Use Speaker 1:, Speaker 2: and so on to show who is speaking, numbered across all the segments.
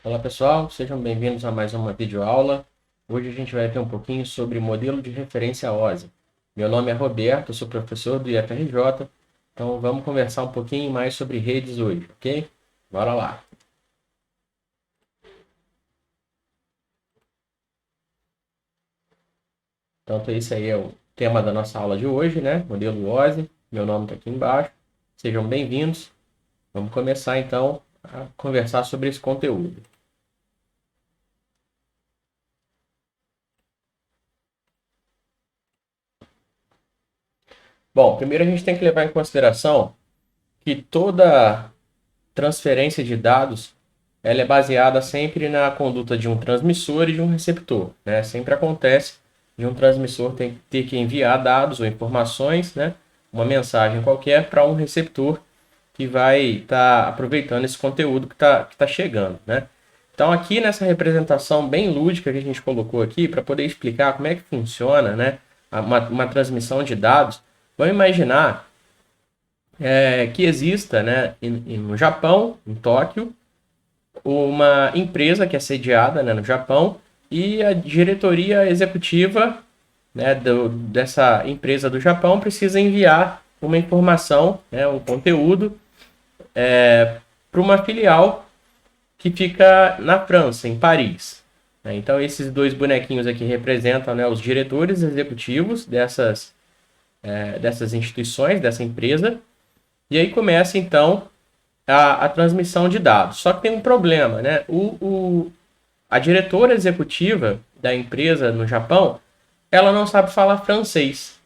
Speaker 1: Olá pessoal, sejam bem-vindos a mais uma videoaula. Hoje a gente vai ver um pouquinho sobre modelo de referência OSI. Meu nome é Roberto, eu sou professor do IFRJ, então vamos conversar um pouquinho mais sobre redes hoje, ok? Bora lá! Então esse aí é o tema da nossa aula de hoje, né? Modelo OSI, meu nome está aqui embaixo. Sejam bem-vindos. Vamos começar então a conversar sobre esse conteúdo. Bom, primeiro a gente tem que levar em consideração que toda transferência de dados ela é baseada sempre na conduta de um transmissor e de um receptor, né? Sempre acontece de um transmissor ter que enviar dados ou informações, né? Uma mensagem qualquer para um receptor que vai estar aproveitando esse conteúdo que tá chegando, né? Então aqui nessa representação bem lúdica que a gente colocou aqui para poder explicar como é que funciona, né? Uma transmissão de dados, vamos imaginar que exista, né, no Japão, em Tóquio, uma empresa que é sediada, né, no Japão e a diretoria executiva, né, dessa empresa do Japão precisa enviar uma informação, né, um conteúdo para uma filial que fica na França, em Paris. Então esses dois bonequinhos aqui representam, né, os diretores executivos dessas instituições, dessa empresa. E aí começa então a transmissão de dados. Só que tem um problema, né? A diretora executiva da empresa no Japão, ela não sabe falar francês.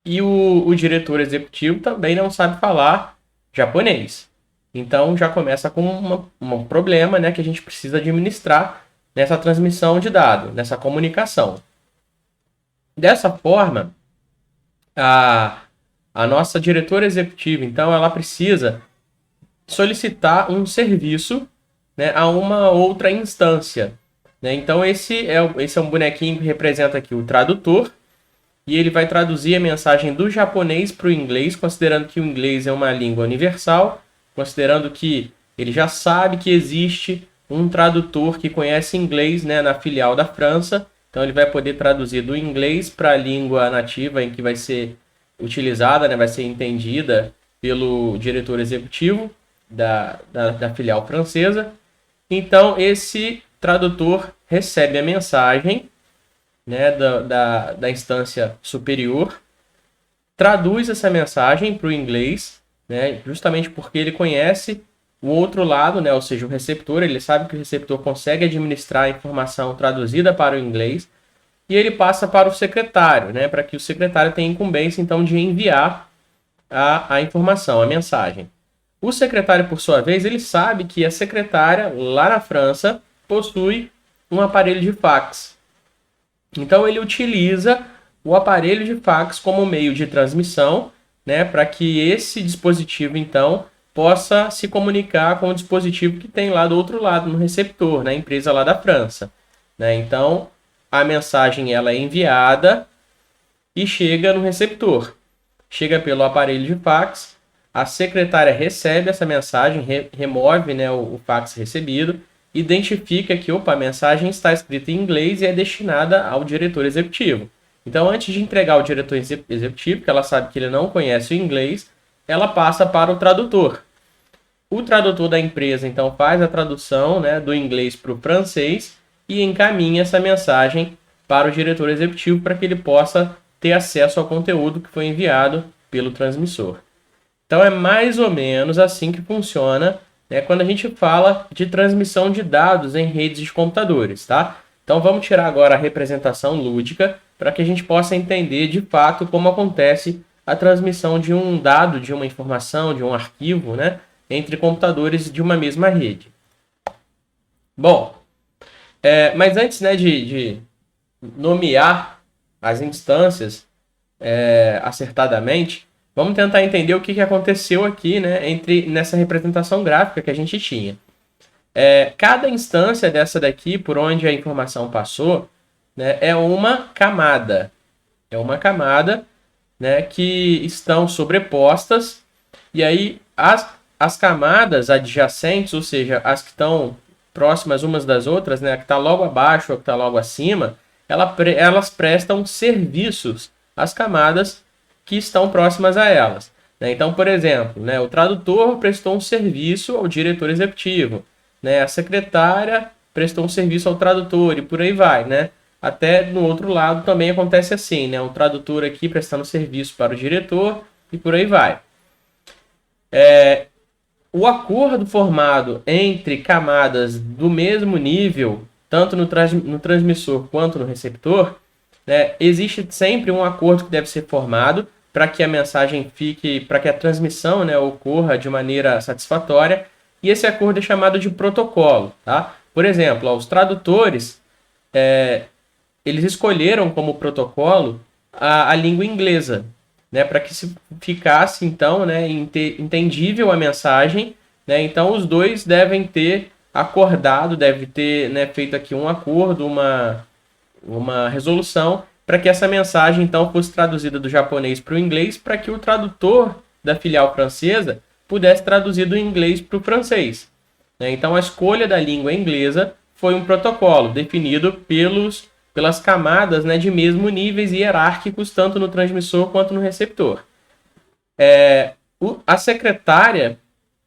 Speaker 1: E o diretor executivo também não sabe falar japonês. Então já começa com um problema, né, que a gente precisa administrar nessa transmissão de dados, nessa comunicação. Dessa forma, a nossa diretora executiva, então, ela precisa solicitar um serviço, né, a uma outra instância. Né? Então, esse é um bonequinho que representa aqui o tradutor, e ele vai traduzir a mensagem do japonês para o inglês, considerando que o inglês é uma língua universal, considerando que ele já sabe que existe um tradutor que conhece inglês, né, na filial da França, então ele vai poder traduzir do inglês para a língua nativa em que vai ser utilizada, né, vai ser entendida pelo diretor executivo da filial francesa. Então, esse tradutor recebe a mensagem, né, da instância superior, traduz essa mensagem para o inglês, né, justamente porque ele conhece o outro lado, né, ou seja, o receptor, ele sabe que o receptor consegue administrar a informação traduzida para o inglês, e ele passa para o secretário, né, para que o secretário tenha incumbência, então, de enviar a informação, a mensagem. O secretário, por sua vez, ele sabe que a secretária, lá na França, possui um aparelho de fax. Então, ele utiliza o aparelho de fax como meio de transmissão, né, para que esse dispositivo, então, possa se comunicar com o dispositivo que tem lá do outro lado, no receptor, na empresa lá da França. Né? Então, a mensagem ela é enviada e chega no receptor. Chega pelo aparelho de fax, a secretária recebe essa mensagem, remove, né, o fax recebido, identifica que a mensagem está escrita em inglês e é destinada ao diretor executivo. Então, antes de entregar ao diretor executivo, que ela sabe que ele não conhece o inglês, ela passa para o tradutor. O tradutor da empresa, então, faz a tradução, né, do inglês para o francês e encaminha essa mensagem para o diretor executivo para que ele possa ter acesso ao conteúdo que foi enviado pelo transmissor. Então é mais ou menos assim que funciona, né, quando a gente fala de transmissão de dados em redes de computadores, tá? Então vamos tirar agora a representação lúdica para que a gente possa entender de fato como acontece a transmissão de um dado, de uma informação, de um arquivo, né, entre computadores de uma mesma rede. Bom, mas antes, né, de nomear as instâncias acertadamente, vamos tentar entender o que aconteceu aqui, né, nessa representação gráfica que a gente tinha. Cada instância dessa daqui, por onde a informação passou, né, é uma camada. É uma camada, né, que estão sobrepostas, e aí as camadas adjacentes, ou seja, as que estão próximas umas das outras, né, a que está logo abaixo ou a que está logo acima, elas prestam serviços às camadas que estão próximas a elas. Né? Então, por exemplo, né, o tradutor prestou um serviço ao diretor executivo, né, a secretária prestou um serviço ao tradutor e por aí vai. Né? Até no outro lado também acontece assim, né, o tradutor aqui prestando serviço para o diretor e por aí vai. O acordo formado entre camadas do mesmo nível, tanto no transmissor quanto no receptor, né, existe sempre um acordo que deve ser formado para que a mensagem fique, para que a transmissão, né, ocorra de maneira satisfatória, e esse acordo é chamado de protocolo. Tá? Por exemplo, os tradutores, eles escolheram como protocolo a língua inglesa, né, para que se ficasse, então, né, entendível a mensagem. Né, então, os dois devem ter acordado, deve ter, né, feito aqui um acordo, uma resolução, para que essa mensagem, então, fosse traduzida do japonês para o inglês, para que o tradutor da filial francesa pudesse traduzir do inglês para o francês. Né, então, a escolha da língua inglesa foi um protocolo definido pelas camadas, né, de mesmo níveis hierárquicos, tanto no transmissor quanto no receptor. A secretária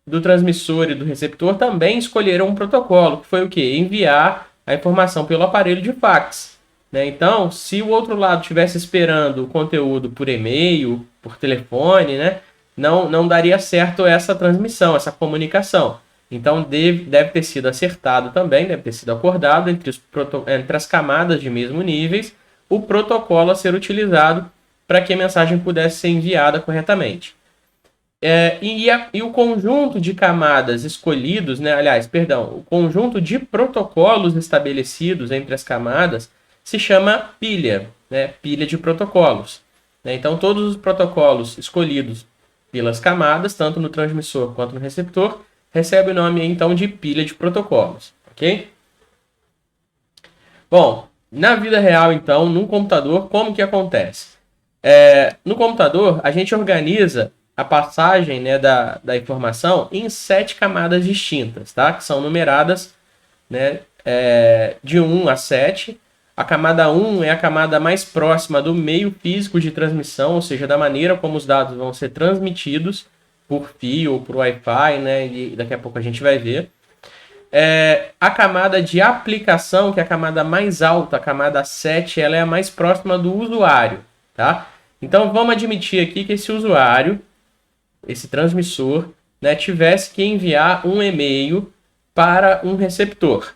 Speaker 1: do transmissor e do receptor também escolheram um protocolo, que foi o quê? Enviar a informação pelo aparelho de fax. Né? Então, se o outro lado estivesse esperando o conteúdo por e-mail, por telefone, né, não daria certo essa transmissão, essa comunicação. Então, deve ter sido acertado também, deve ter sido acordado entre as camadas de mesmo níveis, o protocolo a ser utilizado para que a mensagem pudesse ser enviada corretamente. E o conjunto de camadas escolhidos, né, o conjunto de protocolos estabelecidos entre as camadas se chama pilha, né, pilha de protocolos. Né? Então, todos os protocolos escolhidos pelas camadas, tanto no transmissor quanto no receptor, recebe o nome, então, de pilha de protocolos, ok? Bom, na vida real, então, num computador, como que acontece? No computador, a gente organiza a passagem, né, da informação em 7 camadas distintas, tá? Que são numeradas, né, de 1 a 7. A camada 1 é a camada mais próxima do meio físico de transmissão, ou seja, da maneira como os dados vão ser transmitidos por fio ou por Wi-Fi, né? E daqui a pouco a gente vai ver. A camada de aplicação, que é a camada mais alta, a camada 7, ela é a mais próxima do usuário, tá? Então, vamos admitir aqui que esse usuário, esse transmissor, né, tivesse que enviar um e-mail para um receptor.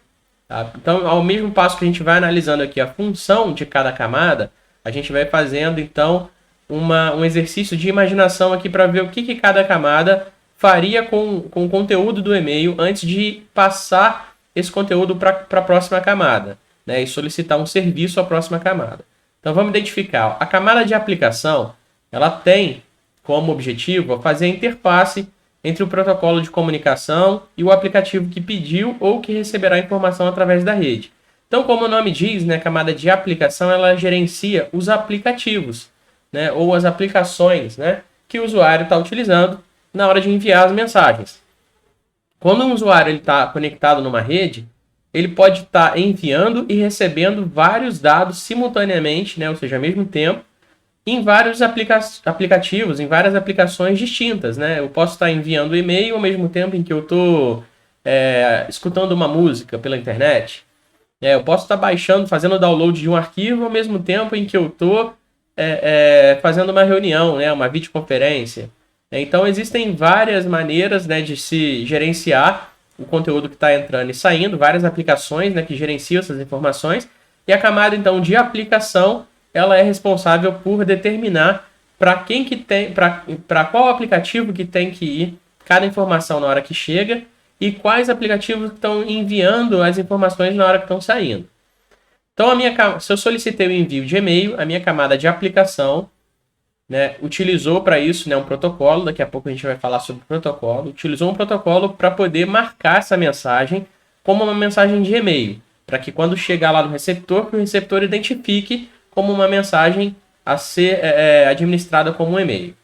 Speaker 1: Tá? Então, ao mesmo passo que a gente vai analisando aqui a função de cada camada, a gente vai fazendo, então, um exercício de imaginação aqui para ver o que cada camada faria com o conteúdo do e-mail antes de passar esse conteúdo para a próxima camada, né, e solicitar um serviço à próxima camada. Então, vamos identificar. A camada de aplicação, ela tem como objetivo fazer a interface entre o protocolo de comunicação e o aplicativo que pediu ou que receberá a informação através da rede. Então, como o nome diz, né, a camada de aplicação, ela gerencia os aplicativos, né, ou as aplicações, né, que o usuário está utilizando na hora de enviar as mensagens. Quando um usuário está conectado numa rede, ele pode estar enviando e recebendo vários dados simultaneamente, né, ou seja, ao mesmo tempo, em vários aplicativos, em várias aplicações distintas. Né? Eu posso estar enviando e-mail ao mesmo tempo em que eu estou escutando uma música pela internet. Eu posso estar baixando, fazendo o download de um arquivo ao mesmo tempo em que eu estou fazendo uma reunião, né, uma videoconferência. Então, existem várias maneiras, né, de se gerenciar o conteúdo que está entrando e saindo, várias aplicações, né, que gerenciam essas informações, e a camada, então, de aplicação, ela é responsável por determinar para qual aplicativo que tem que ir cada informação na hora que chega e quais aplicativos estão enviando as informações na hora que estão saindo. Então, se eu solicitei o envio de e-mail, a minha camada de aplicação, né, utilizou para isso, né, um protocolo, daqui a pouco a gente vai falar sobre o protocolo, utilizou um protocolo para poder marcar essa mensagem como uma mensagem de e-mail, para que quando chegar lá no receptor, que o receptor identifique como uma mensagem a ser administrada como um e-mail.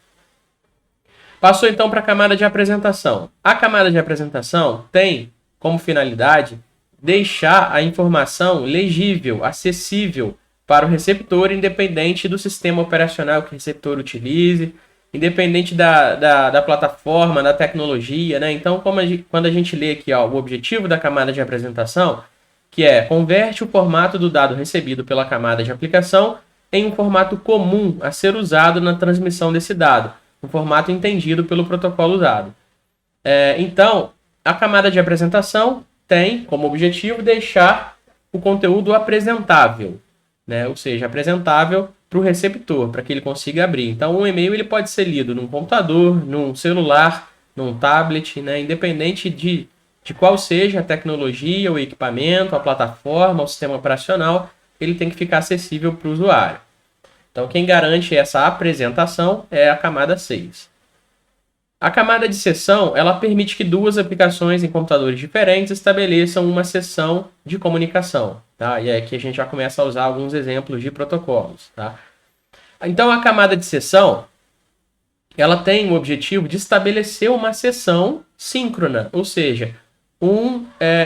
Speaker 1: Passou então para a camada de apresentação. A camada de apresentação tem como finalidade deixar a informação legível, acessível para o receptor, independente do sistema operacional que o receptor utilize, independente da plataforma, da tecnologia, né? Então, quando a gente lê aqui, ó, o objetivo da camada de apresentação, que é converte o formato do dado recebido pela camada de aplicação em um formato comum a ser usado na transmissão desse dado, um formato entendido pelo protocolo usado. Então, a camada de apresentação tem como objetivo deixar o conteúdo apresentável, né? Ou seja, apresentável para o receptor, para que ele consiga abrir. Então, um e-mail ele pode ser lido num computador, num celular, num tablet, né? Independente de qual seja a tecnologia, o equipamento, a plataforma, o sistema operacional, ele tem que ficar acessível para o usuário. Então, quem garante essa apresentação é a camada 6. A camada de sessão, ela permite que duas aplicações em computadores diferentes estabeleçam uma sessão de comunicação, tá? E aqui a gente já começa a usar alguns exemplos de protocolos, tá? Então, a camada de sessão, ela tem o objetivo de estabelecer uma sessão síncrona, ou seja,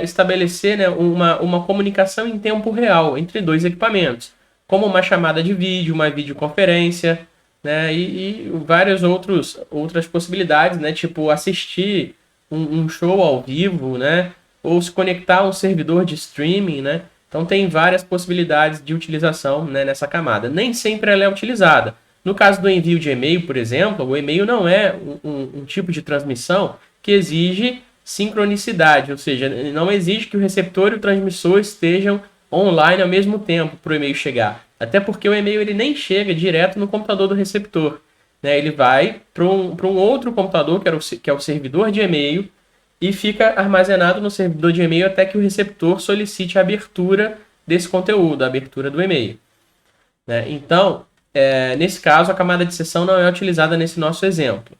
Speaker 1: estabelecer, né, uma comunicação em tempo real entre dois equipamentos, como uma chamada de vídeo, uma videoconferência, né, e várias outras possibilidades, né, tipo assistir um show ao vivo, né, ou se conectar a um servidor de streaming, né. Então tem várias possibilidades de utilização, né, nessa camada. Nem sempre ela é utilizada. No caso do envio de e-mail, por exemplo, o e-mail não é um tipo de transmissão que exige sincronicidade, ou seja, não exige que o receptor e o transmissor estejam online ao mesmo tempo para o e-mail chegar. Até porque o e-mail ele nem chega direto no computador do receptor, né? Ele vai para um outro computador, que é o servidor de e-mail, e fica armazenado no servidor de e-mail até que o receptor solicite a abertura desse conteúdo, a abertura do e-mail, né? Então, nesse caso, a camada de sessão não é utilizada nesse nosso exemplo.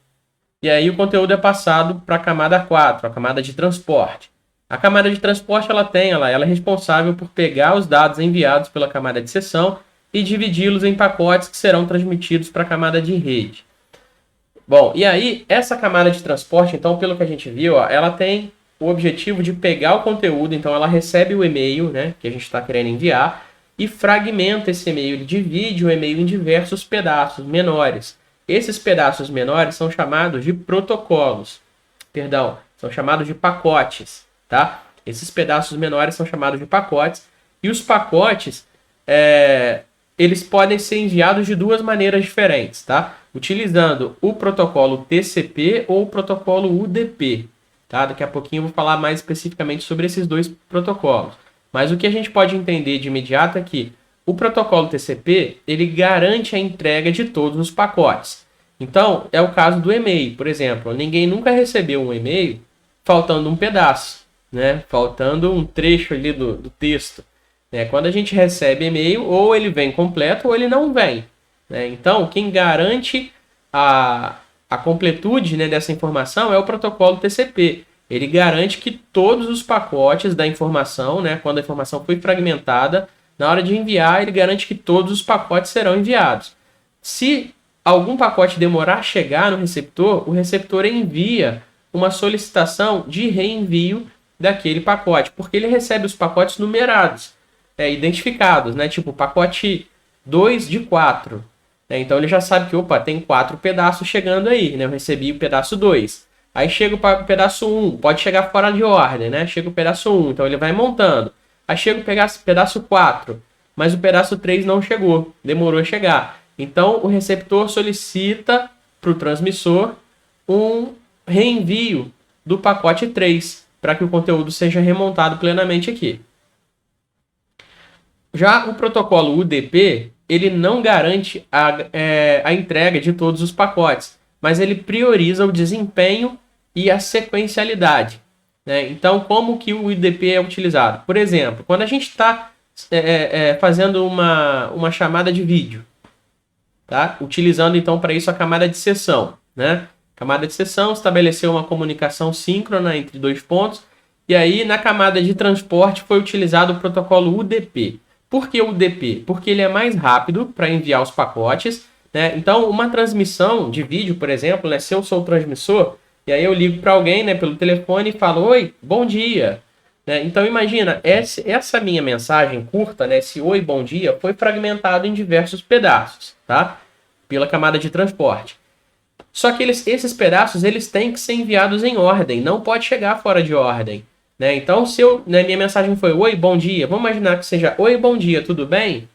Speaker 1: E aí o conteúdo é passado para a camada 4, a camada de transporte. A camada de transporte ela é responsável por pegar os dados enviados pela camada de sessão e dividi-los em pacotes que serão transmitidos para a camada de rede. Bom, e aí essa camada de transporte, então, pelo que a gente viu, ó, ela tem o objetivo de pegar o conteúdo, então ela recebe o e-mail, né, que a gente está querendo enviar, e fragmenta esse e-mail, ele divide o e-mail em diversos pedaços menores. Esses pedaços menores são chamados de protocolos, são chamados de pacotes, tá? Esses pedaços menores são chamados de pacotes, e os pacotes, eles podem ser enviados de duas maneiras diferentes, tá? Utilizando o protocolo TCP ou o protocolo UDP, tá? Daqui a pouquinho eu vou falar mais especificamente sobre esses dois protocolos. Mas o que a gente pode entender de imediato é que o protocolo TCP, ele garante a entrega de todos os pacotes. Então, é o caso do e-mail, por exemplo. Ninguém nunca recebeu um e-mail faltando um pedaço, né? Faltando um trecho ali do texto. Quando a gente recebe e-mail, ou ele vem completo ou ele não vem, né? Então, quem garante a completude, né, dessa informação é o protocolo TCP. Ele garante que todos os pacotes da informação, né, quando a informação foi fragmentada, na hora de enviar, ele garante que todos os pacotes serão enviados. Se algum pacote demorar a chegar no receptor, o receptor envia uma solicitação de reenvio daquele pacote, porque ele recebe os pacotes numerados, identificados, né? Tipo, pacote 2 de 4. Então ele já sabe que, opa, tem 4 pedaços chegando aí, né? Eu recebi o pedaço 2. Aí chega o pedaço 1, pode chegar fora de ordem, né? Chega o pedaço 1, então ele vai montando. Aí chega o pedaço 4, mas o pedaço 3 não chegou, demorou a chegar. Então o receptor solicita para o transmissor um reenvio do pacote 3, para que o conteúdo seja remontado plenamente aqui. Já o protocolo UDP, ele não garante a entrega de todos os pacotes, mas ele prioriza o desempenho e a sequencialidade, né? Então, como que o UDP é utilizado? Por exemplo, quando a gente está fazendo uma chamada de vídeo, tá? Utilizando então para isso a camada de sessão, né? Camada de sessão estabeleceu uma comunicação síncrona entre dois pontos, e aí na camada de transporte foi utilizado o protocolo UDP. Por que o UDP? Porque ele é mais rápido para enviar os pacotes, né? Então, uma transmissão de vídeo, por exemplo, né, se eu sou o transmissor, e aí eu ligo para alguém, né, pelo telefone e falo, oi, bom dia. Né? Então, imagina, essa minha mensagem curta, né, esse oi, bom dia, foi fragmentado em diversos pedaços, tá? Pela camada de transporte. Só que esses pedaços eles têm que ser enviados em ordem, não pode chegar fora de ordem. Né? Então, se minha mensagem foi oi, bom dia, vamos imaginar que seja oi, bom dia, tudo bem?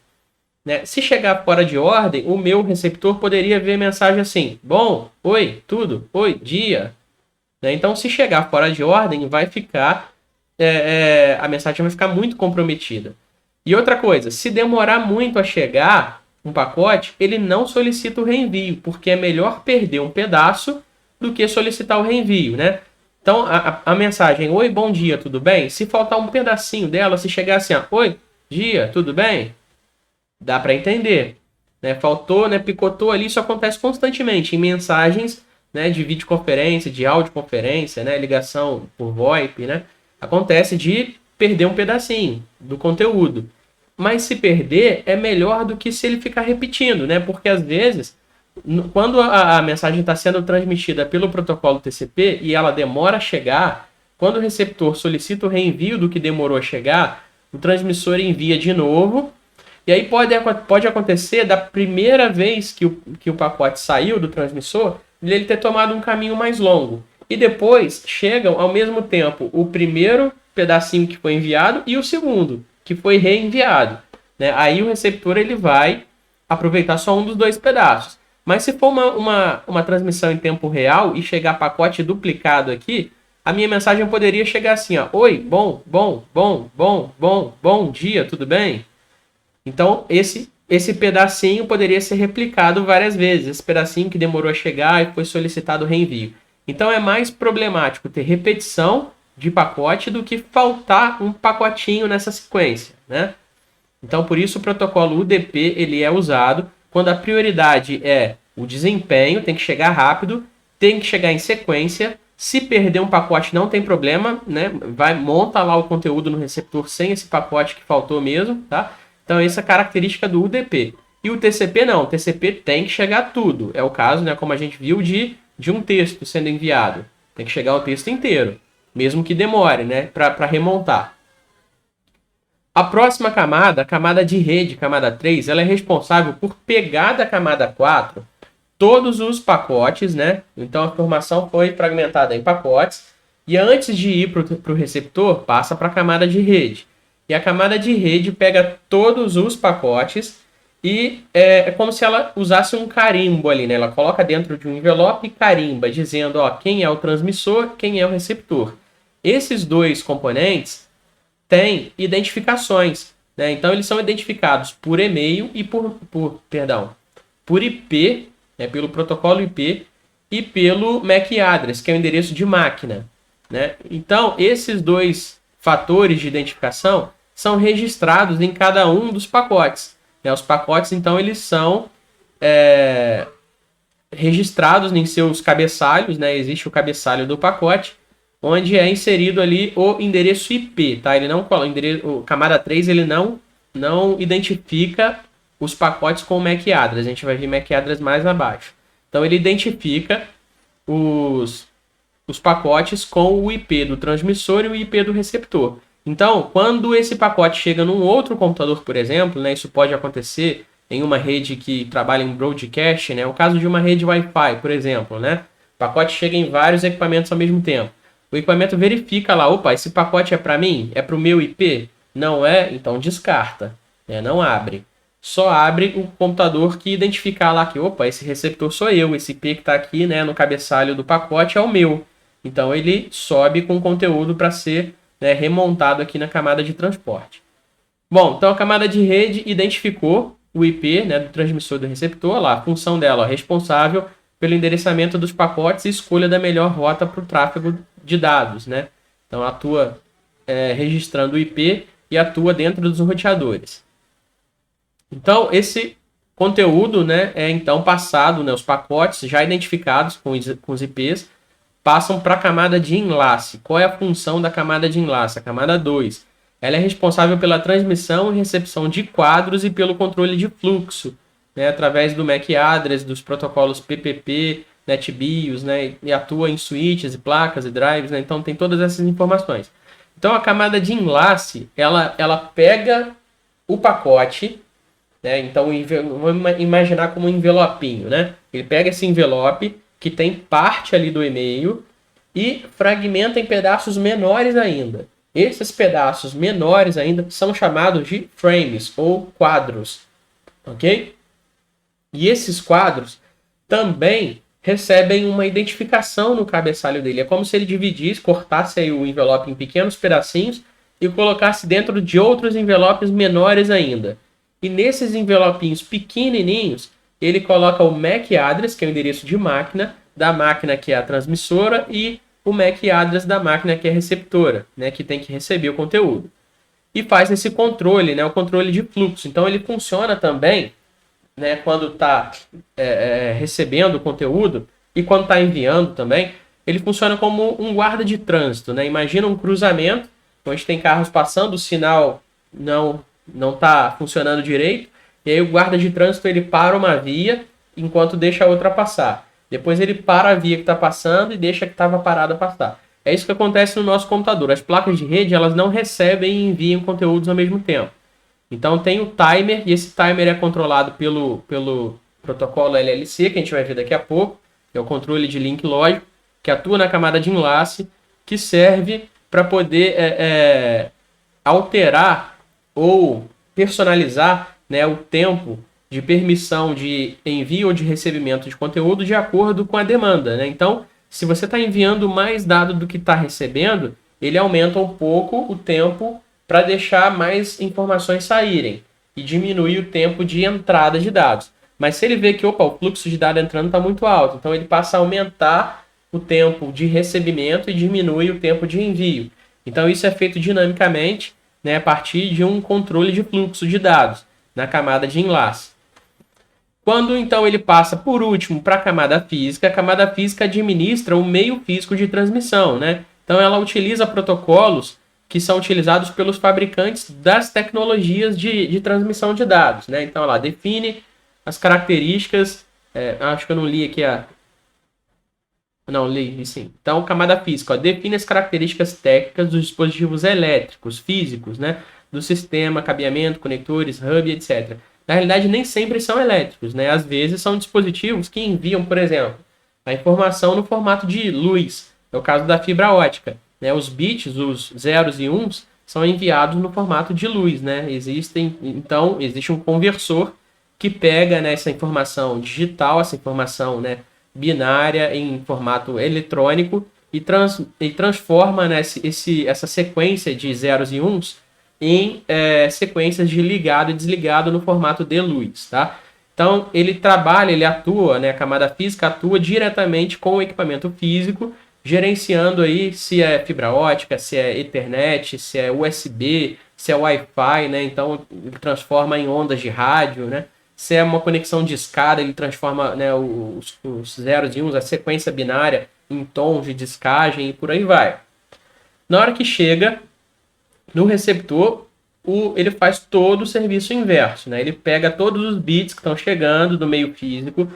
Speaker 1: Né? Se chegar fora de ordem, o meu receptor poderia ver a mensagem assim, bom, oi, tudo, oi, dia. Né? Então, se chegar fora de ordem, vai ficar a mensagem vai ficar muito comprometida. E outra coisa, se demorar muito a chegar um pacote, ele não solicita o reenvio, porque é melhor perder um pedaço do que solicitar o reenvio, né? Então, a mensagem, oi, bom dia, tudo bem? Se faltar um pedacinho dela, se chegar assim, oi, dia, tudo bem? Dá para entender. Né? Faltou, né, picotou ali, isso acontece constantemente em mensagens, né, de videoconferência, de audioconferência, né, ligação por VoIP, né? Acontece de perder um pedacinho do conteúdo. Mas se perder, é melhor do que se ele ficar repetindo, né? Porque às vezes, quando a mensagem está sendo transmitida pelo protocolo TCP e ela demora a chegar, quando o receptor solicita o reenvio do que demorou a chegar, o transmissor envia de novo. E aí pode acontecer da primeira vez que o pacote saiu do transmissor, ele ter tomado um caminho mais longo. E depois chegam ao mesmo tempo o primeiro pedacinho que foi enviado e o segundo, que foi reenviado. Né? Aí o receptor ele vai aproveitar só um dos dois pedaços. Mas se for uma transmissão em tempo real e chegar pacote duplicado aqui, a minha mensagem poderia chegar assim, ó, oi, bom dia, tudo bem? Então, esse pedacinho poderia ser replicado várias vezes. Esse pedacinho que demorou a chegar e foi solicitado o reenvio. Então, é mais problemático ter repetição de pacote do que faltar um pacotinho nessa sequência, né? Então, por isso, o protocolo UDP ele é usado quando a prioridade é o desempenho, tem que chegar rápido, tem que chegar em sequência. Se perder um pacote, não tem problema, né? Monta lá o conteúdo no receptor sem esse pacote que faltou mesmo, tá? Então, essa é a característica do UDP. E o TCP não. O TCP tem que chegar tudo. É o caso, né, como a gente viu, de um texto sendo enviado. Tem que chegar o texto inteiro. Mesmo que demore, né, para remontar. A próxima camada, a camada de rede, camada 3, ela é responsável por pegar da camada 4 todos os pacotes, né? Então, a informação foi fragmentada em pacotes. E antes de ir para o receptor, passa para a camada de rede. E a camada de rede pega todos os pacotes e é como se ela usasse um carimbo ali, né? Ela coloca dentro de um envelope e carimba, dizendo, ó, quem é o transmissor, quem é o receptor. Esses dois componentes têm identificações, né? Então, eles são identificados por e-mail e por IP, né? Pelo protocolo IP e pelo MAC address, que é o endereço de máquina, né? Então, esses dois fatores de identificação são registrados em cada um dos pacotes. Né? Os pacotes, então, eles são registrados em seus cabeçalhos, né? Existe o cabeçalho do pacote, onde é inserido ali o endereço IP, tá? Ele não o camada 3 ele não identifica os pacotes com o MAC address. A gente vai ver MAC address mais abaixo. Então, ele identifica os pacotes com o IP do transmissor e o IP do receptor. Então, quando esse pacote chega num outro computador, por exemplo, né, isso pode acontecer em uma rede que trabalha em broadcast, né, o caso de uma rede Wi-Fi, por exemplo, né, o pacote chega em vários equipamentos ao mesmo tempo. O equipamento verifica lá, opa, esse pacote é para mim? É para o meu IP? Não é? Então descarta, né, não abre. Só abre o computador que identificar lá que, opa, esse receptor sou eu, esse IP que está aqui, né, no cabeçalho do pacote é o meu. Então ele sobe com conteúdo para ser, né, remontado aqui na camada de transporte. Bom, então a camada de rede identificou o IP, né, do transmissor do receptor, lá, a função dela, ó, responsável pelo endereçamento dos pacotes e escolha da melhor rota para o tráfego de dados, né? Então atua registrando o IP e atua dentro dos roteadores. Então esse conteúdo, né, é então passado, né, os pacotes já identificados com os IPs passam para a camada de enlace. Qual é a função da camada de enlace? A camada 2. Ela é responsável pela transmissão e recepção de quadros e pelo controle de fluxo, né, através do MAC address, dos protocolos PPP, NetBIOS, né, e atua em switches, e placas e drives, né, então tem todas essas informações. Então a camada de enlace, ela pega o pacote, né, então vamos imaginar como um envelopinho, né, ele pega esse envelope que tem parte ali do e-mail e fragmenta em pedaços menores ainda. Esses pedaços menores ainda são chamados de frames ou quadros, ok? E esses quadros também recebem uma identificação no cabeçalho dele. É como se ele dividisse, cortasse aí o envelope em pequenos pedacinhos e colocasse dentro de outros envelopes menores ainda. E nesses envelopinhos pequenininhos, ele coloca o MAC address, que é o endereço de máquina, da máquina que é a transmissora, e o MAC address da máquina que é a receptora, né, que tem que receber o conteúdo. E faz esse controle, né, o controle de fluxo. Então ele funciona também, né, quando está recebendo o conteúdo e quando está enviando também, ele funciona como um guarda de trânsito, né? Imagina um cruzamento, onde tem carros passando, o sinal não está funcionando direito, e aí o guarda de trânsito ele para uma via enquanto deixa a outra passar. Depois ele para a via que está passando e deixa a que estava parada passar. É isso que acontece no nosso computador. As placas de rede elas não recebem e enviam conteúdos ao mesmo tempo. Então tem o timer, e esse timer é controlado pelo protocolo LLC, que a gente vai ver daqui a pouco, que é o controle de link lógico, que atua na camada de enlace, que serve para poder alterar ou personalizar, né, o tempo de permissão de envio ou de recebimento de conteúdo de acordo com a demanda, né? Então, se você está enviando mais dado do que está recebendo, ele aumenta um pouco o tempo para deixar mais informações saírem e diminuir o tempo de entrada de dados. Mas se ele vê que o fluxo de dados entrando está muito alto, então ele passa a aumentar o tempo de recebimento e diminui o tempo de envio. Então isso é feito dinamicamente, né, a partir de um controle de fluxo de dados na camada de enlace. Quando então ele passa por último para a camada física administra o meio físico de transmissão, né? Então ela utiliza protocolos que são utilizados pelos fabricantes das tecnologias de transmissão de dados, né? Então ela define as características, acho que eu não li aqui Não, li sim. Então, camada física, define as características técnicas dos dispositivos elétricos, físicos, né? Do sistema, cabeamento, conectores, hub, etc. Na realidade, nem sempre são elétricos, né? Às vezes são dispositivos que enviam, por exemplo, a informação no formato de luz. É o caso da fibra ótica, né? Os bits, os zeros e uns, são enviados no formato de luz, né? Então, existe um conversor que pega, né, essa informação digital, essa informação, né, binária em formato eletrônico e transforma, né, essa sequência de zeros e uns em sequências de ligado e desligado no formato de luz, tá? Então, ele atua, né, a camada física atua diretamente com o equipamento físico, gerenciando aí se é fibra ótica, se é Ethernet, se é USB, se é Wi-Fi, né? Então, ele transforma em ondas de rádio, né? Se é uma conexão de escada, ele transforma, né, os zeros e uns, a sequência binária, em tons de descagem e por aí vai. Na hora que chega no receptor, ele faz todo o serviço inverso, né? Ele pega todos os bits que estão chegando do meio físico,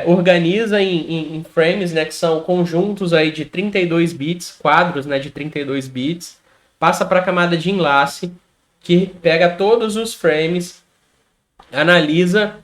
Speaker 1: organiza em frames, né, que são conjuntos aí de 32 bits, quadros, né, de 32 bits, passa para a camada de enlace, que pega todos os frames, analisa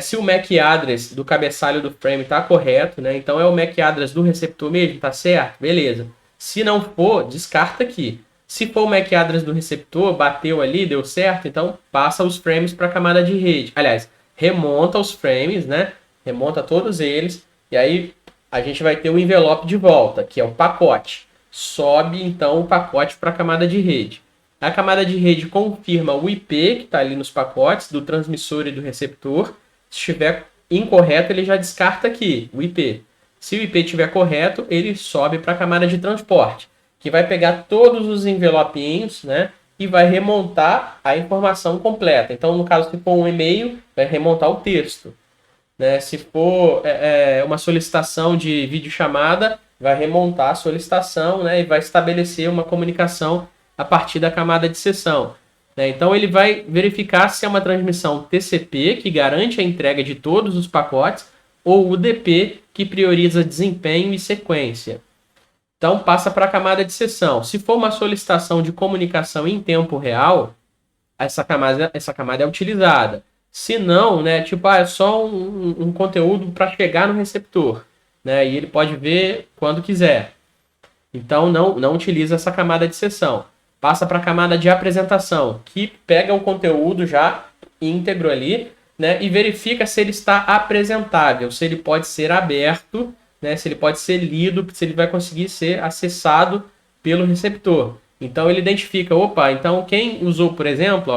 Speaker 1: se o MAC address do cabeçalho do frame está correto, né? Então é o MAC address do receptor mesmo, tá certo? Beleza. Se não for, descarta aqui. Se for o MAC address do receptor, bateu ali, deu certo, então passa os frames para a camada de rede. Aliás, remonta os frames, né? Remonta todos eles e aí a gente vai ter o envelope de volta, que é o pacote. Sobe então o pacote para a camada de rede. A camada de rede confirma o IP, que está ali nos pacotes, do transmissor e do receptor. Se estiver incorreto, ele já descarta aqui o IP. Se o IP estiver correto, ele sobe para a camada de transporte, que vai pegar todos os envelopinhos, né, e vai remontar a informação completa. Então, no caso, se for um e-mail, vai remontar o texto, né? Se for uma solicitação de videochamada, vai remontar a solicitação, né, e vai estabelecer uma comunicação a partir da camada de sessão. né? Então ele vai verificar se é uma transmissão TCP, que garante a entrega de todos os pacotes, ou UDP, que prioriza desempenho e sequência. Então passa para a camada de sessão. Se for uma solicitação de comunicação em tempo real, essa camada é utilizada. Se não, né, tipo, é só um conteúdo para chegar no receptor, né, e ele pode ver quando quiser. Então não utiliza essa camada de sessão. Passa para a camada de apresentação, que pega o conteúdo já íntegro ali, né, e verifica se ele está apresentável, se ele pode ser aberto, né, se ele pode ser lido, se ele vai conseguir ser acessado pelo receptor. Então ele identifica, opa, então quem usou, por exemplo,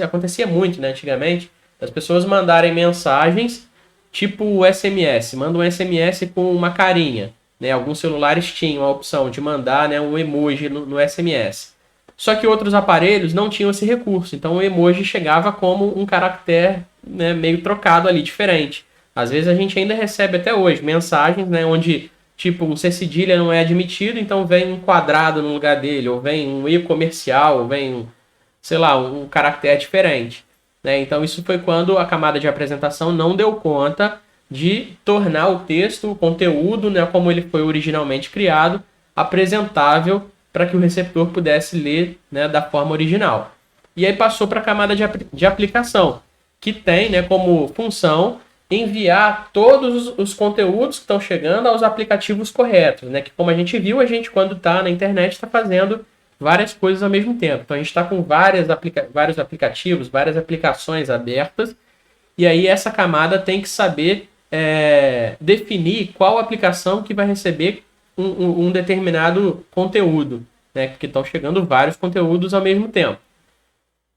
Speaker 1: acontecia muito, né, antigamente, as pessoas mandarem mensagens tipo SMS, manda um SMS com uma carinha, né? Alguns celulares tinham a opção de mandar, né, um emoji no SMS. Só que outros aparelhos não tinham esse recurso, então o emoji chegava como um caractere, né, meio trocado ali, diferente. Às vezes a gente ainda recebe até hoje mensagens, né, onde tipo um C cedilha não é admitido, então vem um quadrado no lugar dele, ou vem um i comercial, ou vem, sei lá, um caractere diferente, né? Então isso foi quando a camada de apresentação não deu conta de tornar o texto, o conteúdo, né, como ele foi originalmente criado, apresentável para que o receptor pudesse ler, né, da forma original. E aí passou para a camada de aplicação, que tem, né, como função enviar todos os conteúdos que estão chegando aos aplicativos corretos, né? Que como a gente viu, a gente quando está na internet está fazendo várias coisas ao mesmo tempo. Então a gente está com vários aplicativos, várias aplicações abertas, e aí essa camada tem que saber definir qual aplicação que vai receber um determinado conteúdo, né? Porque estão chegando vários conteúdos ao mesmo tempo.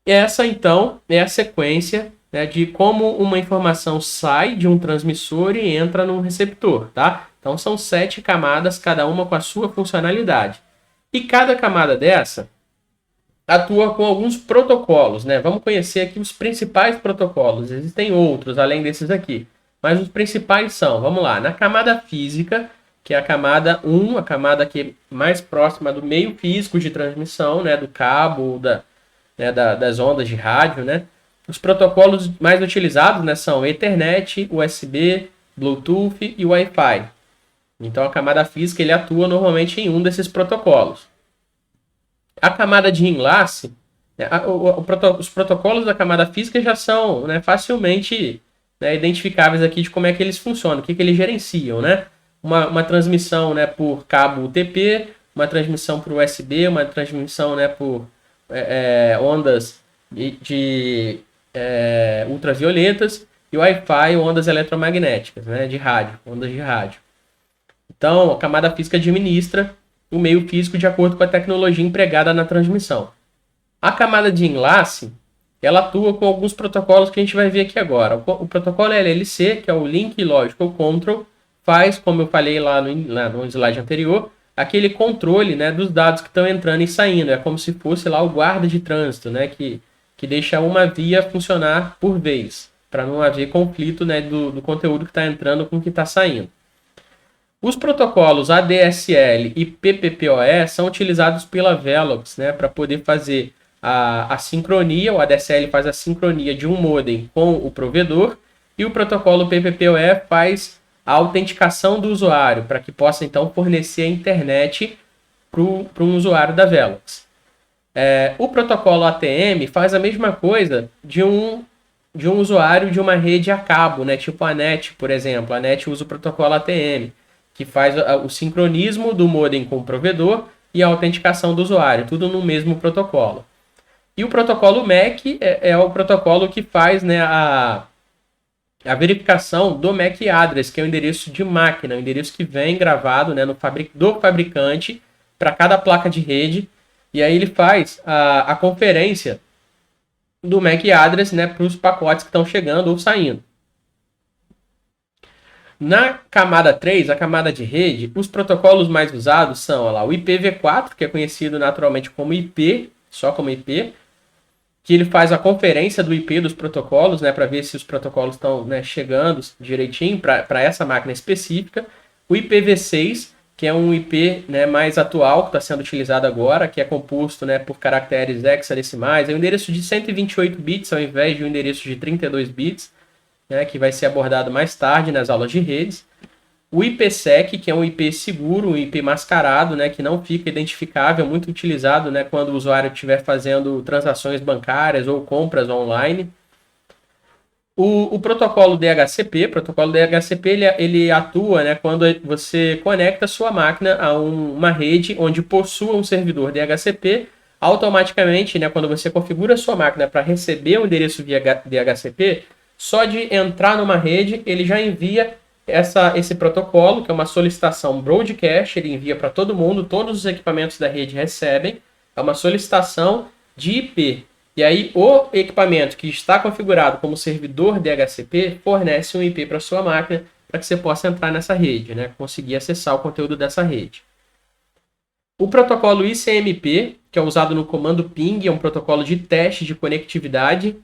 Speaker 1: Essa então é a sequência, né, de como uma informação sai de um transmissor e entra num receptor, tá? Então são 7 camadas, cada uma com a sua funcionalidade. E cada camada dessa atua com alguns protocolos, né? Vamos conhecer aqui os principais protocolos. Existem outros além desses aqui, mas os principais são, vamos lá, na camada física, que é a camada 1, a camada que é mais próxima do meio físico de transmissão, né, do cabo, das ondas de rádio, né? Os protocolos mais utilizados, né, são Ethernet, USB, Bluetooth e Wi-Fi. Então a camada física ele atua normalmente em um desses protocolos. A camada de enlace, né, os protocolos da camada física já são, né, facilmente, né, identificáveis aqui de como é que eles funcionam, o que eles gerenciam, né? Uma transmissão, né, por cabo UTP, uma transmissão por USB, uma transmissão, né, por ondas de ultravioletas e Wi-Fi, ondas eletromagnéticas, né, de rádio, ondas de rádio. Então, a camada física administra o meio físico de acordo com a tecnologia empregada na transmissão. A camada de enlace, ela atua com alguns protocolos que a gente vai ver aqui agora. O protocolo LLC, que é o Link Logical Control, faz, como eu falei lá no slide anterior, aquele controle, né, dos dados que estão entrando e saindo. É como se fosse lá o guarda de trânsito, né, que deixa uma via funcionar por vez, para não haver conflito, né, do conteúdo que está entrando com o que está saindo. Os protocolos ADSL e PPPoE são utilizados pela Velox, né, para poder fazer a sincronia. O ADSL faz a sincronia de um modem com o provedor e o protocolo PPPoE faz a autenticação do usuário para que possa então fornecer a internet para um usuário da Velox. O protocolo ATM faz a mesma coisa de um usuário de uma rede a cabo, né? Tipo a NET, por exemplo. A NET usa o protocolo ATM, que faz o sincronismo do modem com o provedor e a autenticação do usuário, tudo no mesmo protocolo. E o protocolo MAC é o protocolo que faz, né, a verificação do MAC address, que é o endereço de máquina, o endereço que vem gravado, né, do fabricante para cada placa de rede. E aí ele faz a conferência do MAC address, né, para os pacotes que estão chegando ou saindo. Na camada 3, a camada de rede, os protocolos mais usados são o IPv4, que é conhecido naturalmente como IP, só como IP, que ele faz a conferência do IP dos protocolos, né, para ver se os protocolos estão, né, chegando direitinho para essa máquina específica. O IPv6, que é um IP, né, mais atual, que está sendo utilizado agora, que é composto, né, por caracteres hexadecimais. É um endereço de 128 bits ao invés de um endereço de 32 bits, né, que vai ser abordado mais tarde nas aulas de redes. O IPsec, que é um IP seguro, um IP mascarado, né, que não fica identificável, muito utilizado, né, quando o usuário estiver fazendo transações bancárias ou compras online. O protocolo DHCP, ele atua, né, quando você conecta a sua máquina a uma rede onde possua um servidor DHCP, automaticamente, né, quando você configura a sua máquina para receber o endereço via DHCP, só de entrar numa rede, ele já envia esse protocolo, que é uma solicitação broadcast, ele envia para todo mundo, todos os equipamentos da rede recebem, é uma solicitação de IP. E aí o equipamento que está configurado como servidor DHCP fornece um IP para sua máquina para que você possa entrar nessa rede, né? Conseguir acessar o conteúdo dessa rede. O protocolo ICMP, que é usado no comando ping, é um protocolo de teste de conectividade,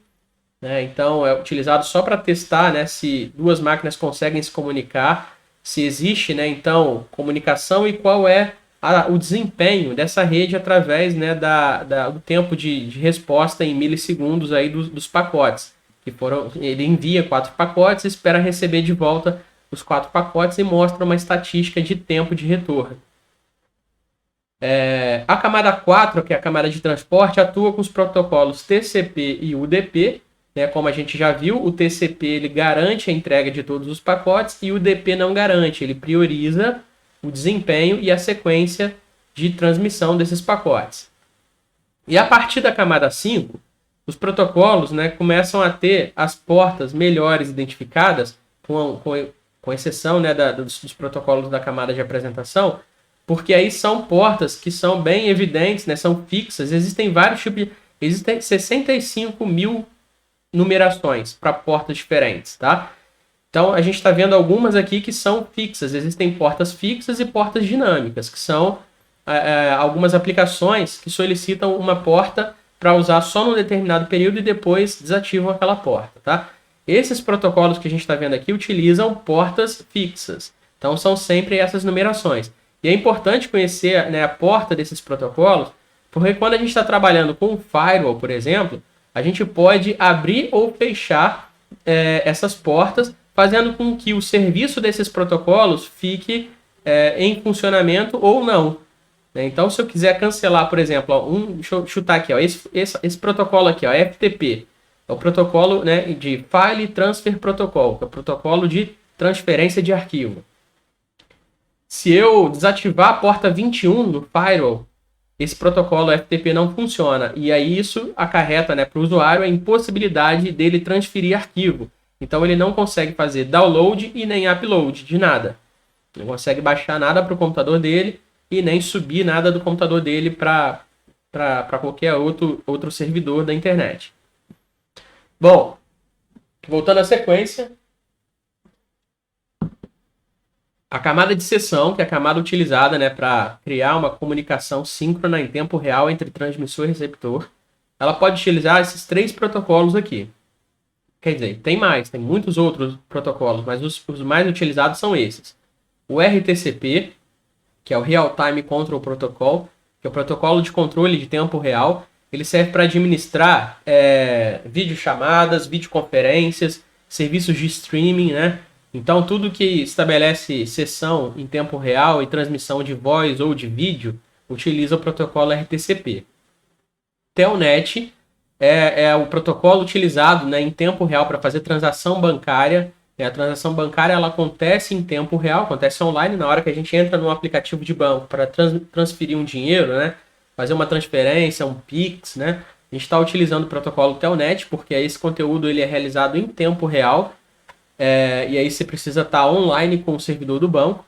Speaker 1: né? Então é utilizado só para testar, né, se duas máquinas conseguem se comunicar, se existe, né, então, comunicação e qual é o desempenho dessa rede através, né, do tempo de resposta em milissegundos aí dos pacotes. Ele envia 4 pacotes, espera receber de volta os 4 pacotes e mostra uma estatística de tempo de retorno. A camada 4, que é a camada de transporte, atua com os protocolos TCP e UDP, né? Como a gente já viu, o TCP ele garante a entrega de todos os pacotes e o UDP não garante, ele prioriza o desempenho e a sequência de transmissão desses pacotes. E a partir da camada 5, os protocolos, né, começam a ter as portas melhores identificadas, com exceção, né, dos protocolos da camada de apresentação, porque aí são portas que são bem evidentes, né, são fixas. Existem vários tipos existem 65 mil numerações para portas diferentes, tá? Então, a gente está vendo algumas aqui que são fixas. Existem portas fixas e portas dinâmicas, que são algumas aplicações que solicitam uma porta para usar só num determinado período e depois desativam aquela porta, tá? Esses protocolos que a gente está vendo aqui utilizam portas fixas. Então, são sempre essas numerações. E é importante conhecer, né, a porta desses protocolos, porque quando a gente está trabalhando com um firewall, por exemplo, a gente pode abrir ou fechar essas portas, fazendo com que o serviço desses protocolos fique em funcionamento ou não. Então, se eu quiser cancelar, por exemplo, ó, deixa eu chutar aqui, ó, esse protocolo aqui, ó, FTP, é o protocolo, né, de File Transfer Protocol, que é o protocolo de transferência de arquivo. Se eu desativar a porta 21 no firewall, esse protocolo FTP não funciona. E aí isso acarreta, né, para o usuário a impossibilidade dele transferir arquivo. Então ele não consegue fazer download e nem upload de nada. Não consegue baixar nada para o computador dele e nem subir nada do computador dele para qualquer outro servidor da internet. Bom, voltando à sequência. A camada de sessão, que é a camada utilizada, né, para criar uma comunicação síncrona em tempo real entre transmissor e receptor, ela pode utilizar esses 3 protocolos aqui. Quer dizer, tem muitos outros protocolos, mas os mais utilizados são esses. O RTCP, que é o Real Time Control Protocol, que é o protocolo de controle de tempo real. Ele serve para administrar videochamadas, videoconferências, serviços de streaming, né? Então, tudo que estabelece sessão em tempo real e transmissão de voz ou de vídeo utiliza o protocolo RTCP. Telnet é o protocolo utilizado, né, em tempo real para fazer transação bancária. A transação bancária ela acontece em tempo real, acontece online, na hora que a gente entra no aplicativo de banco para transferir um dinheiro, né, fazer uma transferência, um Pix, né, a gente está utilizando o protocolo Telnet, porque esse conteúdo ele é realizado em tempo real. E aí você precisa estar online com o servidor do banco.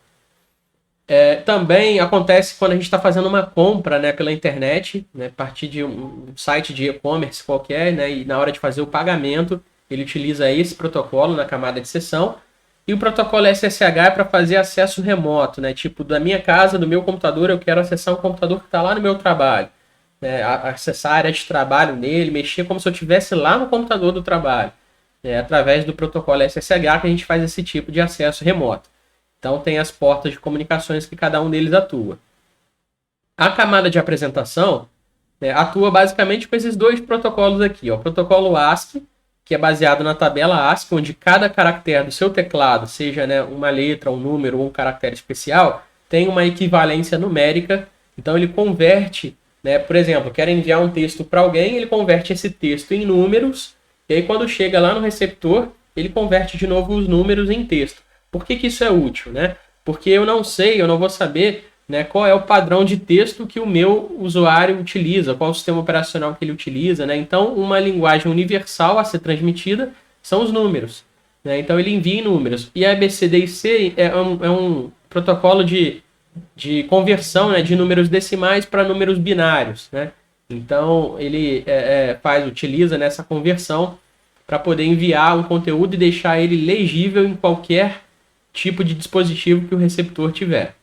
Speaker 1: Também acontece quando a gente está fazendo uma compra, né, pela internet, né, a partir de um site de e-commerce qualquer, né, e na hora de fazer o pagamento, ele utiliza esse protocolo na camada de sessão. E o protocolo SSH é para fazer acesso remoto, né, tipo da minha casa, do meu computador, eu quero acessar um computador que está lá no meu trabalho. Né, acessar a área de trabalho nele, mexer como se eu estivesse lá no computador do trabalho. Através do protocolo SSH que a gente faz esse tipo de acesso remoto. Então tem as portas de comunicações que cada um deles atua. A camada de apresentação, né, atua basicamente com esses dois protocolos aqui. Ó. O protocolo ASCII, que é baseado na tabela ASCII, onde cada caractere do seu teclado, seja, né, uma letra, um número ou um caractere especial, tem uma equivalência numérica. Então ele converte, né, por exemplo, quero enviar um texto para alguém, ele converte esse texto em números, e aí quando chega lá no receptor, ele converte de novo os números em texto. Por que isso é útil? Né? Porque eu não vou saber, né, qual é o padrão de texto que o meu usuário utiliza, qual o sistema operacional que ele utiliza. Né? Então, uma linguagem universal a ser transmitida são os números. Né? Então, ele envia em números. E a ABCDIC é um protocolo de conversão, né, de números decimais para números binários. Né? Então, ele utiliza nessa conversão para poder enviar um conteúdo e deixar ele legível em qualquer tipo de dispositivo que o receptor tiver.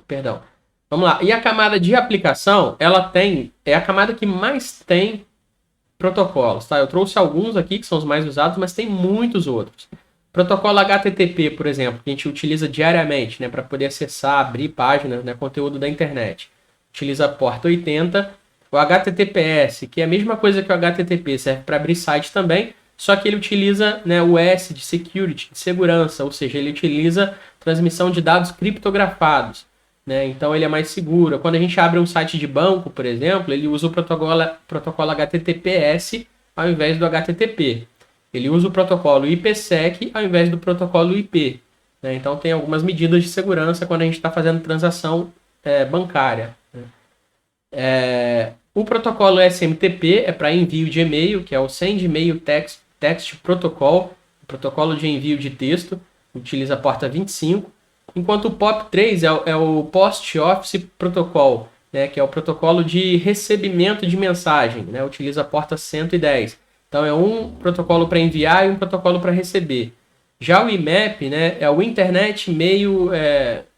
Speaker 1: Perdão. Vamos lá. E a camada de aplicação, ela é a camada que mais tem protocolos. Tá? Eu trouxe alguns aqui que são os mais usados, mas tem muitos outros. Protocolo HTTP, por exemplo, que a gente utiliza diariamente, né, para poder acessar, abrir páginas, né, conteúdo da internet. Utiliza a porta 80. O HTTPS, que é a mesma coisa que o HTTP, serve para abrir site também, só que ele utiliza, né, o S de security, de segurança, ou seja, ele utiliza transmissão de dados criptografados. Né? Então ele é mais seguro. Quando a gente abre um site de banco, por exemplo, ele usa o protocolo HTTPS ao invés do HTTP. Ele usa o protocolo IPsec ao invés do protocolo IP. Né? Então tem algumas medidas de segurança quando a gente está fazendo transação bancária. Né? O protocolo SMTP é para envio de e-mail, que é o Send Mail Text Protocol, protocolo de envio de texto, utiliza a porta 25, enquanto o POP3 é o Post Office Protocol, né, que é o protocolo de recebimento de mensagem, né, utiliza a porta 110. Então é um protocolo para enviar e um protocolo para receber. Já o IMAP, né, é o Internet Mail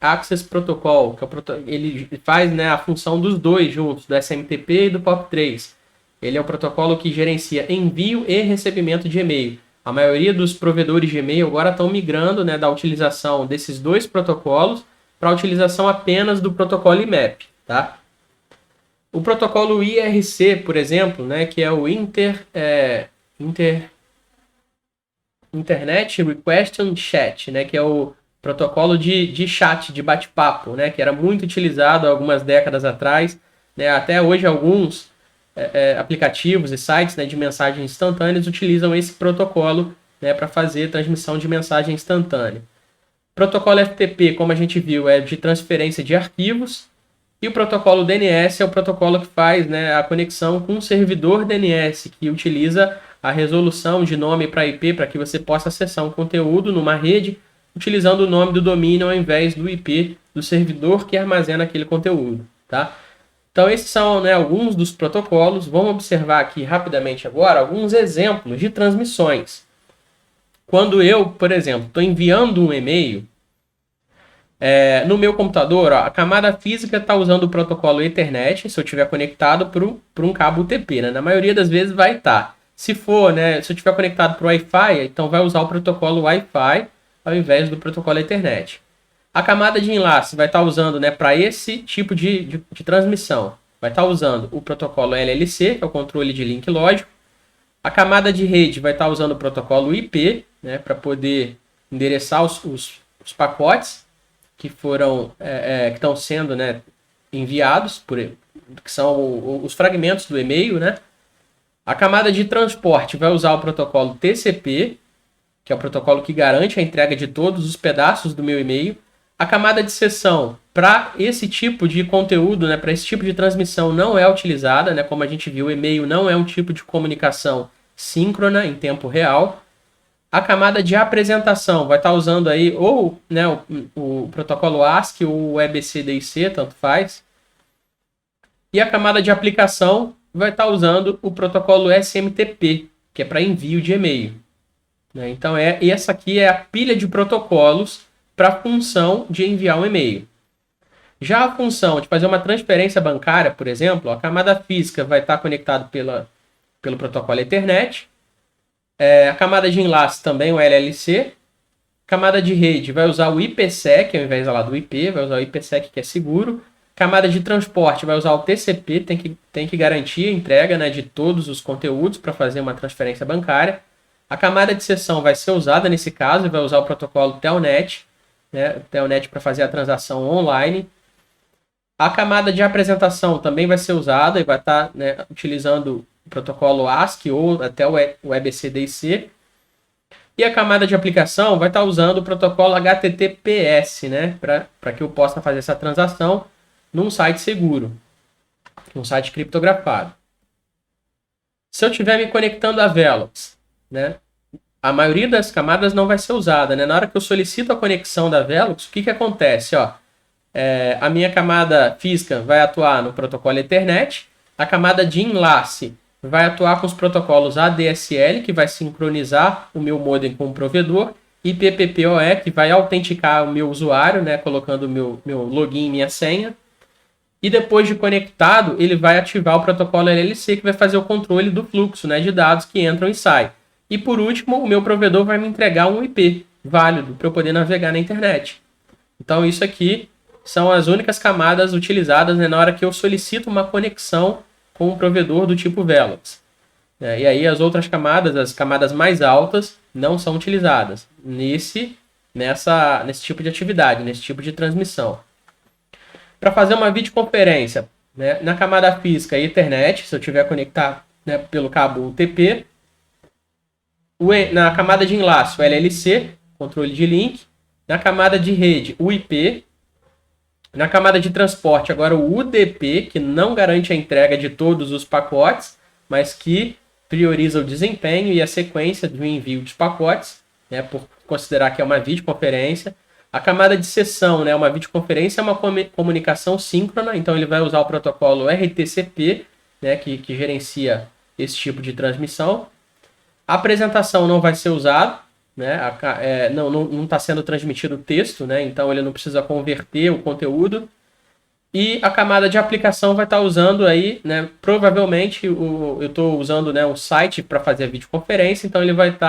Speaker 1: Access Protocol, que ele faz, né, a função dos dois juntos, do SMTP e do POP3. Ele é o protocolo que gerencia envio e recebimento de e-mail. A maioria dos provedores de e-mail agora estão migrando, né, da utilização desses dois protocolos para a utilização apenas do protocolo IMAP. Tá? O protocolo IRC, por exemplo, né, que é o Internet Request and Chat, né, que é o protocolo de chat, de bate-papo, né, que era muito utilizado há algumas décadas atrás. Né, até hoje alguns aplicativos e sites, né, de mensagens instantâneas utilizam esse protocolo, né, para fazer transmissão de mensagem instantânea. Protocolo FTP, como a gente viu, é de transferência de arquivos. E o protocolo DNS é o protocolo que faz, né, a conexão com o servidor DNS, que utiliza a resolução de nome para IP para que você possa acessar um conteúdo numa rede utilizando o nome do domínio ao invés do IP do servidor que armazena aquele conteúdo. Tá? Então esses são, né, alguns dos protocolos. Vamos observar aqui rapidamente agora alguns exemplos de transmissões. Quando eu, por exemplo, estou enviando um e-mail, no meu computador, ó, a camada física está usando o protocolo Ethernet, se eu estiver conectado por um cabo UTP. Né? Na maioria das vezes vai estar. Se for, né, se eu estiver conectado para o Wi-Fi, então vai usar o protocolo Wi-Fi ao invés do protocolo Ethernet. A camada de enlace vai estar usando, né, para esse tipo de transmissão. Vai estar usando o protocolo LLC, que é o controle de link lógico. A camada de rede vai estar usando o protocolo IP, né, para poder endereçar os pacotes que foram que estão sendo, né, enviados, que são os fragmentos do e-mail. Né? A camada de transporte vai usar o protocolo TCP, que é o protocolo que garante a entrega de todos os pedaços do meu e-mail. A camada de sessão para esse tipo de conteúdo, né, para esse tipo de transmissão não é utilizada, né, como a gente viu, o e-mail não é um tipo de comunicação síncrona em tempo real. A camada de apresentação vai estar usando aí ou, né, o protocolo ASCII ou o EBCDIC, tanto faz. E a camada de aplicação vai estar usando o protocolo SMTP, que é para envio de e-mail. Né? Então essa aqui é a pilha de protocolos para a função de enviar um e-mail. Já a função de fazer uma transferência bancária, por exemplo, a camada física vai estar conectada pelo protocolo Ethernet. A camada de enlace também, o LLC. Camada de rede vai usar o IPsec ao invés lá do IP, vai usar o IPsec que é seguro. Camada de transporte vai usar o TCP, tem que garantir a entrega, né, de todos os conteúdos para fazer uma transferência bancária. A camada de sessão vai ser usada nesse caso e vai usar o protocolo Telnet, né, Telnet para fazer a transação online. A camada de apresentação também vai ser usada e vai estar, né, utilizando o protocolo ASCII ou até o EBCDIC. E a camada de aplicação vai estar usando o protocolo HTTPS, né, para que eu possa fazer essa transação num site seguro, um site criptografado. Se eu estiver me conectando a Velox, né, a maioria das camadas não vai ser usada, né? Na hora que eu solicito a conexão da Velox, o que acontece? Ó, a minha camada física vai atuar no protocolo Ethernet, a camada de enlace vai atuar com os protocolos ADSL, que vai sincronizar o meu modem com o provedor, e PPPoE, que vai autenticar o meu usuário, né, colocando o meu login e minha senha. E depois de conectado, ele vai ativar o protocolo LLC, que vai fazer o controle do fluxo, né, de dados que entram e saem. E por último, o meu provedor vai me entregar um IP válido para eu poder navegar na internet. Então isso aqui são as únicas camadas utilizadas, né, na hora que eu solicito uma conexão com um provedor do tipo Velox. E aí as outras camadas, as camadas mais altas, não são utilizadas nesse tipo de atividade, nesse tipo de transmissão. Para fazer uma videoconferência, né, na camada física Ethernet, se eu tiver conectado, né, pelo cabo UTP, na camada de enlace o LLC, controle de link, na camada de rede o IP, na camada de transporte agora o UDP, que não garante a entrega de todos os pacotes, mas que prioriza o desempenho e a sequência do envio dos pacotes, né, por considerar que é uma videoconferência. A camada de sessão, né, uma videoconferência é uma comunicação síncrona, então ele vai usar o protocolo RTCP, né, que gerencia esse tipo de transmissão. A apresentação não vai ser usada, né, não está sendo transmitido o texto, né, então ele não precisa converter o conteúdo. E a camada de aplicação vai estar usando aí, né, provavelmente eu estou usando, né, um site para fazer a videoconferência, então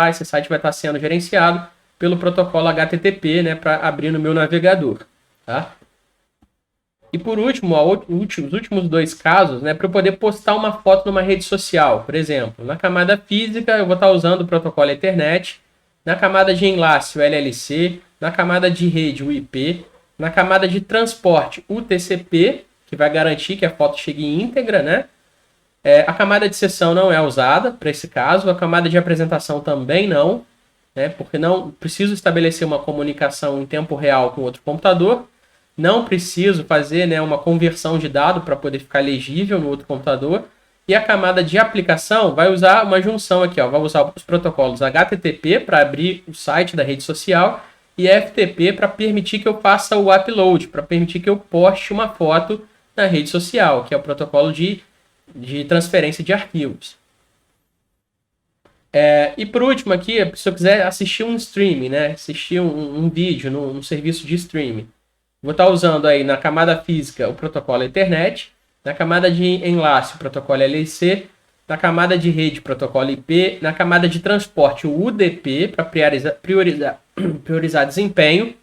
Speaker 1: esse site vai estar sendo gerenciado pelo protocolo HTTP, né, para abrir no meu navegador, tá? E por último, os últimos dois casos, né, para eu poder postar uma foto numa rede social, por exemplo, na camada física eu vou estar usando o protocolo Ethernet, na camada de enlace o LLC, na camada de rede o IP, na camada de transporte o TCP, que vai garantir que a foto chegue íntegra, né? A camada de sessão não é usada para esse caso, a camada de apresentação também não, né, porque não preciso estabelecer uma comunicação em tempo real com outro computador, não preciso fazer, né, uma conversão de dado para poder ficar legível no outro computador, e a camada de aplicação vai usar uma junção aqui, ó, vai usar os protocolos HTTP para abrir o site da rede social e FTP para permitir que eu faça o upload, para permitir que eu poste uma foto na rede social, que é o protocolo de transferência de arquivos. E por último aqui, se eu quiser assistir um streaming, né, assistir um vídeo num serviço de streaming, vou estar usando aí na camada física o protocolo Ethernet, na camada de enlace o protocolo LLC, na camada de rede o protocolo IP, na camada de transporte o UDP para priorizar desempenho,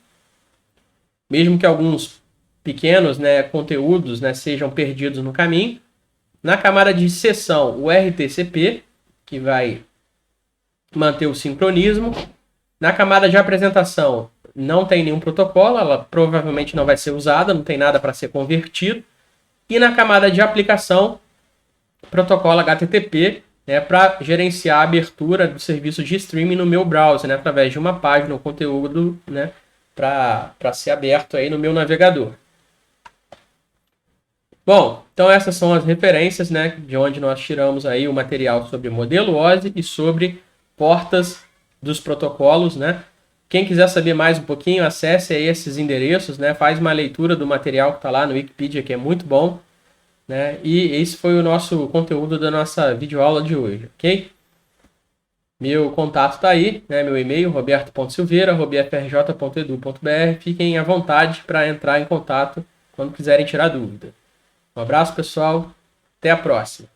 Speaker 1: mesmo que alguns pequenos, né, conteúdos, né, sejam perdidos no caminho. Na camada de sessão o RTCP, que vai manter o sincronismo. Na camada de apresentação não tem nenhum protocolo, ela provavelmente não vai ser usada, não tem nada para ser convertido. E na camada de aplicação, protocolo HTTP, né, para gerenciar a abertura do serviço de streaming no meu browser, né, através de uma página ou conteúdo, né, para ser aberto aí no meu navegador. Bom, então essas são as referências, né, de onde nós tiramos aí o material sobre modelo OSI e sobre portas dos protocolos, né? Quem quiser saber mais um pouquinho, acesse aí esses endereços, né? Faz uma leitura do material que está lá no Wikipedia, que é muito bom, né? E esse foi o nosso conteúdo da nossa videoaula de hoje, ok? Meu contato está aí, né? Meu e-mail, roberto.silveira@frj.edu.br. Fiquem à vontade para entrar em contato quando quiserem tirar dúvida. Um abraço, pessoal. Até a próxima.